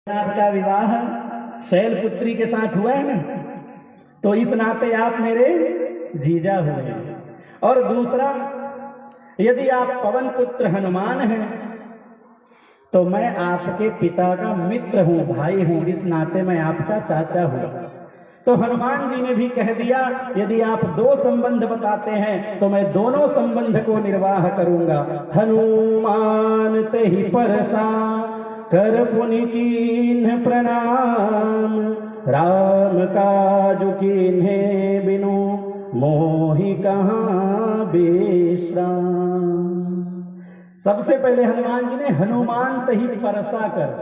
आपका विवाह शैलपुत्री के साथ हुआ है ना, तो इस नाते आप मेरे जीजा हुए। और दूसरा, यदि आप पवन पुत्र हनुमान हैं तो मैं आपके पिता का मित्र हूं, भाई हूं, इस नाते मैं आपका चाचा हूं। तो हनुमान जी ने भी कह दिया, यदि आप दो संबंध बताते हैं तो मैं दोनों संबंध को निर्वाह करूंगा। हनुमान ते ही परसा कर पुनि कीन्ह प्रणाम, राम काजु कीन्हे बिनु मोहि कहाँ विश्राम। सबसे पहले हनुमान जी ने हनुमान तही परसा कर,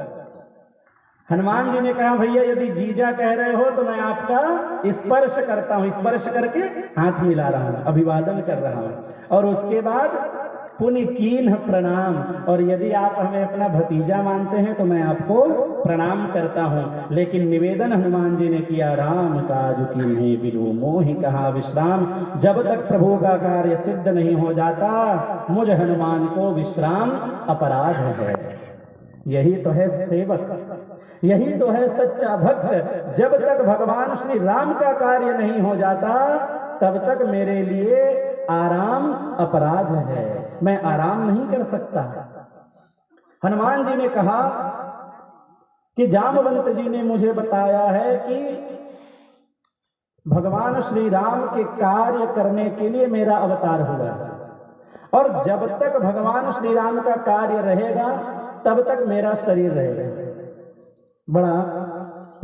हनुमान जी ने कहा भैया यदि जीजा कह रहे हो तो मैं आपका स्पर्श करता हूं, स्पर्श करके हाथ मिला रहा हूं, अभिवादन कर रहा हूं। और उसके बाद पुनि कीन्ह प्रणाम, और यदि आप हमें अपना भतीजा मानते हैं तो मैं आपको प्रणाम करता हूं। लेकिन निवेदन हनुमान जी ने किया, राम काजु कीन्हे बिनु मोहि कहाँ विश्राम। जब तक प्रभु का कार्य सिद्ध नहीं हो जाता मुझ हनुमान को विश्राम अपराध है। यही तो है सेवक, यही तो है सच्चा भक्त। जब तक भगवान श्री राम का कार्य नहीं हो जाता तब तक मेरे लिए आराम अपराध है, मैं आराम नहीं कर सकता। हनुमान जी ने कहा कि जामवंत जी ने मुझे बताया है कि भगवान श्री राम के कार्य करने के लिए मेरा अवतार हुआ है, और जब तक भगवान श्री राम का कार्य रहेगा तब तक मेरा शरीर रहेगा। बड़ा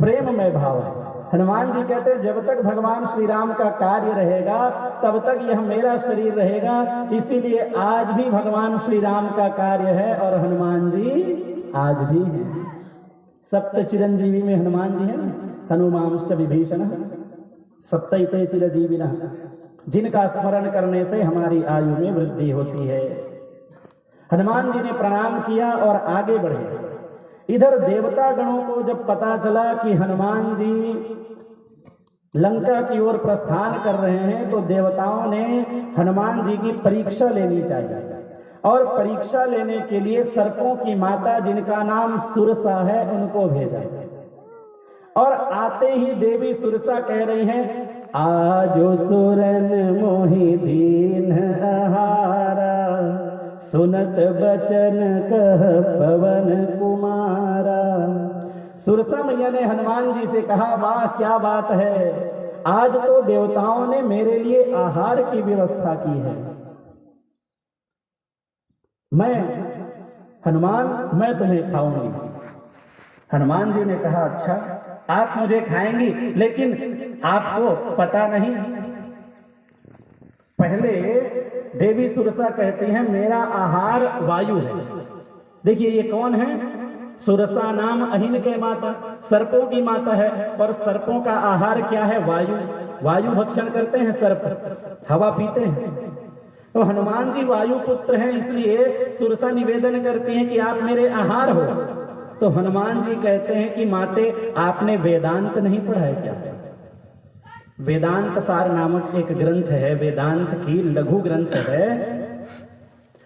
प्रेममय भाव है। हनुमान जी कहते हैं जब तक भगवान श्री राम का कार्य रहेगा तब तक यह मेरा शरीर रहेगा। इसीलिए आज भी भगवान श्री राम का कार्य है और हनुमान जी आज भी हैं। सप्त चिरंजीवी में हनुमान जी हैं, हनुमांश्च विभीषण सप्तैते चिरजीविनः, जिनका स्मरण करने से हमारी आयु में वृद्धि होती है। हनुमान जी ने प्रणाम किया और आगे बढ़े। इधर देवता गणों को जब पता चला कि हनुमान जी लंका की ओर प्रस्थान कर रहे हैं तो देवताओं ने हनुमान जी की परीक्षा लेनी चाहिए, और परीक्षा लेने के लिए सर्पों की माता जिनका नाम सुरसा है उनको भेजा। और आते ही देवी सुरसा कह रही हैं, आजो सुरन मोहि दीन आहारा, सुनत बचन कह पवन कुमारा। सुरसा मैया ने हनुमान जी से कहा, वाह क्या बात है, आज तो देवताओं ने मेरे लिए आहार की व्यवस्था की है। मैं हनुमान, मैं तुम्हें खाऊंगी। हनुमान जी ने कहा, अच्छा आप मुझे खाएंगी, लेकिन आपको पता नहीं। पहले देवी सुरसा कहती हैं मेरा आहार वायु है। देखिए ये कौन है? सुरसा नाम अहिन के माता, सर्पों की माता है, और सर्पों का आहार क्या है? वायु। वायु भक्षण करते हैं सर्प, हवा पीते हैं। तो हनुमान जी वायु पुत्र हैं, इसलिए सुरसा निवेदन करती हैं कि आप मेरे आहार हो। तो हनुमान जी कहते हैं कि माते आपने वेदांत नहीं पढ़ा है क्या? वेदांत सार नामक एक ग्रंथ है, वेदांत की लघु ग्रंथ है,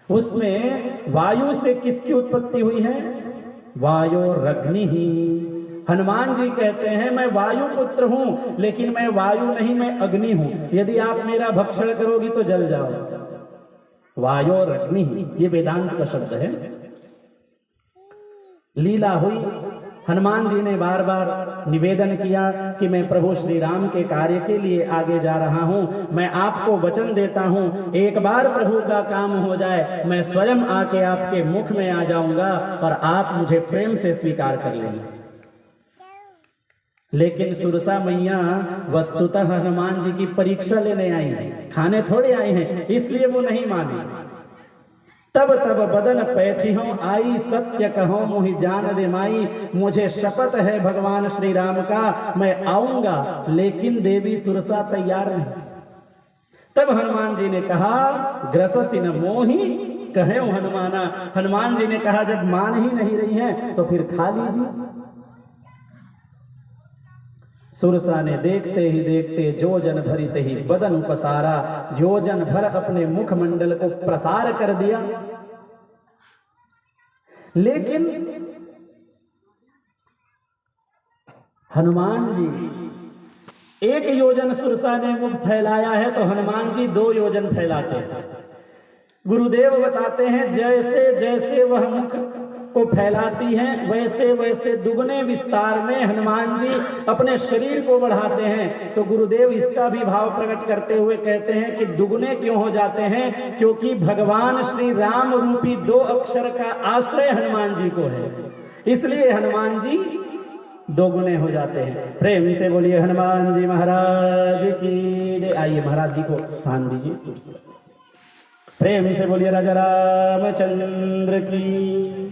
उसमें वायु से किसकी उत्पत्ति हुई है? वायोरग्नि ही। हनुमान जी कहते हैं मैं वायु पुत्र हूं, लेकिन मैं वायु नहीं, मैं अग्नि हूं। यदि आप मेरा भक्षण करोगी तो जल जाओ। वायोरग्नि ही, ये वेदांत का शब्द है। लीला हुई, हनुमान जी ने बार बार निवेदन किया कि मैं प्रभु श्री राम के कार्य के लिए आगे जा रहा हूं, मैं आपको वचन देता हूं एक बार प्रभु का काम हो जाए मैं स्वयं आके आपके मुख में आ जाऊंगा और आप मुझे प्रेम से स्वीकार कर लेंगे। लेकिन सुरसा मैया वस्तुतः हनुमान जी की परीक्षा लेने आई हैं, खाने थोड़े आई हैं, इसलिए वो नहीं मानी। तब तब बदन पैठी हूं आई, सत्य कहो मोहि जान दे माई। मुझे शपथ है भगवान श्री राम का मैं आऊंगा, लेकिन देवी सुरसा तैयार नहीं। तब हनुमान जी ने कहा, ग्रससि न मोहि कहे हनुमाना। हनुमान जी ने कहा जब मान ही नहीं रही हैं तो फिर खा लीजिए। सुरसा ने देखते ही देखते जोजन भरित ही बदन पसारा, जोजन भर अपने मुखमंडल को प्रसार कर दिया। लेकिन हनुमान जी 1 योजन सुरसा ने मुख फैलाया है तो हनुमान जी 2 योजन फैलाते हैं। गुरुदेव बताते हैं जैसे जैसे वह मुख को फैलाती हैं वैसे वैसे दुगने विस्तार में हनुमान जी अपने शरीर को बढ़ाते हैं। तो गुरुदेव इसका भी भाव प्रकट करते हुए कहते हैं कि दुगने क्यों हो जाते हैं, क्योंकि भगवान श्री राम रूपी 2 अक्षर का आश्रय हनुमान जी को है, इसलिए हनुमान जी 2 गुने हो जाते हैं। प्रेम से बोलिए हनुमान जी महाराज की जय। आइए महाराज जी को स्थान दीजिए। प्रेम से बोलिए राजा रामचंद्र की।